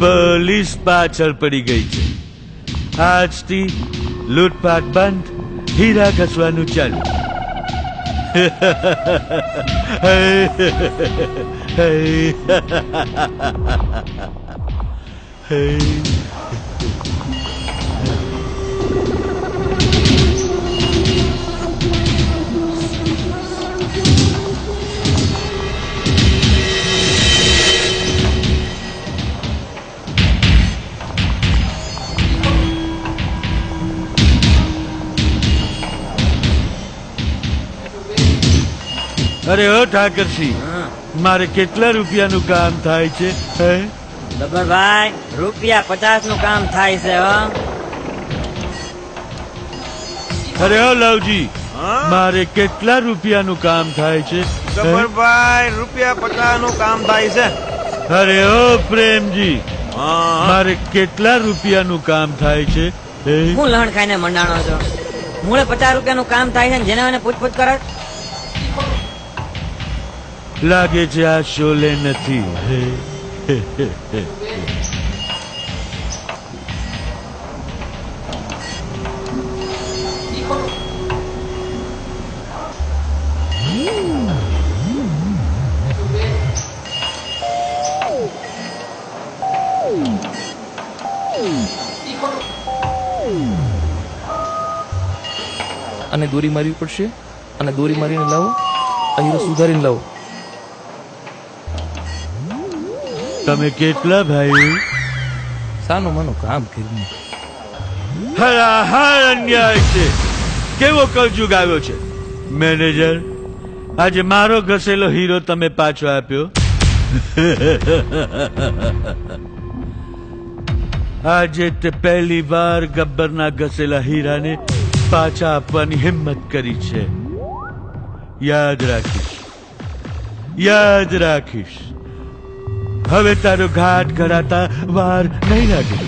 Police પાછળ પડી ગઈ છે. આજથી લૂંટફાટ બંધ, હીરા ઘસવાનું ચાલુ. અરે ઓ ઠાકરસિંહ, મારે કેટલા રૂપિયાનું કામ થાય છે? ગબ્બરભાઈ, ₹50 નું કામ થાય છે. અરે ઓ લવજી, મારે કેટલા રૂપિયાનું કામ થાય છે? ગબ્બરભાઈ, ₹50 નું કામ થાય છે. અરે ઓ પ્રેમજી, મારે કેટલા રૂપિયાનું કામ થાય છે? હું લહણ ખાઈને મંડાણો છો. મૂળે 50 રૂપિયાનું કામ થાય છે ને જેને મને પૂછપૂછ કરે. લાગે છે આ શોલે નથી. અને દોરી મારવી પડશે, અને દોરી મારીને લાવો, હીરો સુધારીને લાવો. તમે કેટલા ભાઈ? સાનો માનો કામ કર્યું. હાર અન્યાય છે. કેવો કળજુગ આવ્યો છે. મેનેજર, આજે મારો ઘસેલો હીરો તમે પાછો આપ્યો. આજે તે પહેલી વાર ગબ્બરના ઘસેલા હીરાને પાછા આપવાની હિંમત કરી છે. યાદ રાખીશ, યાદ રાખીશ. હવે તારો ઘાટ ઘડાતા વાર નહીં લાગે.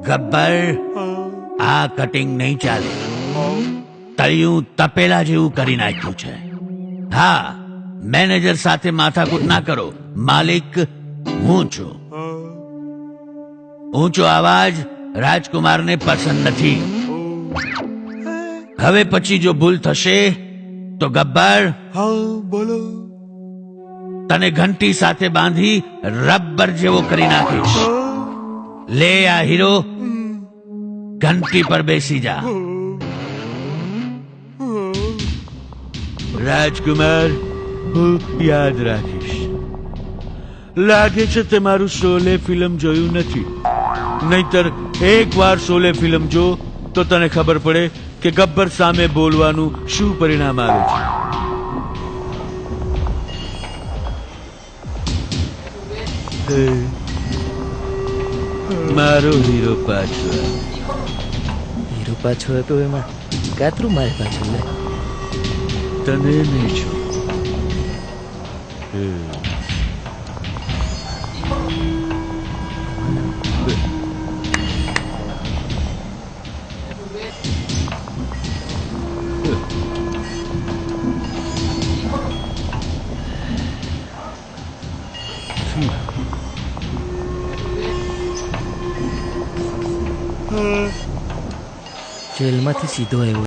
ગબ્બર, આ કટિંગ નહીં ચાલે. તળિયું તપેલા જેવું કરી નાખ્યું છે. હા, મેનેજર સાથે માથાકૂટ ના કરો. માલિક હું છું. ઊંચો અવાજ રાજકુમારને પસંદ નથી. હવે પછી જો ભૂલ થશે તો ગબ્બર, બોલો. તને ઘંટી સાથે બાંધી રબર જેવો કરી નાખીશ. લે આ હીરો, ઘંટી પર બેસી જા. રાજકુમાર, હું યાદ રાખીશ. લાગે છે તે મારું શોલે ફિલ્મ જોયું નથી. નહીતર એક વાર શોલે ફિલ્મ જો તો તને ખબર પડે કે ગબ્બર સામે બોલવાનું શું પરિણામ આવે છે. મારો હીરો પાછો. હીરો પાછો હતો એમાં કાતરું મારે પાછું લે. તને નહીં છો. જેલમાંથી સીધો આવ્યો.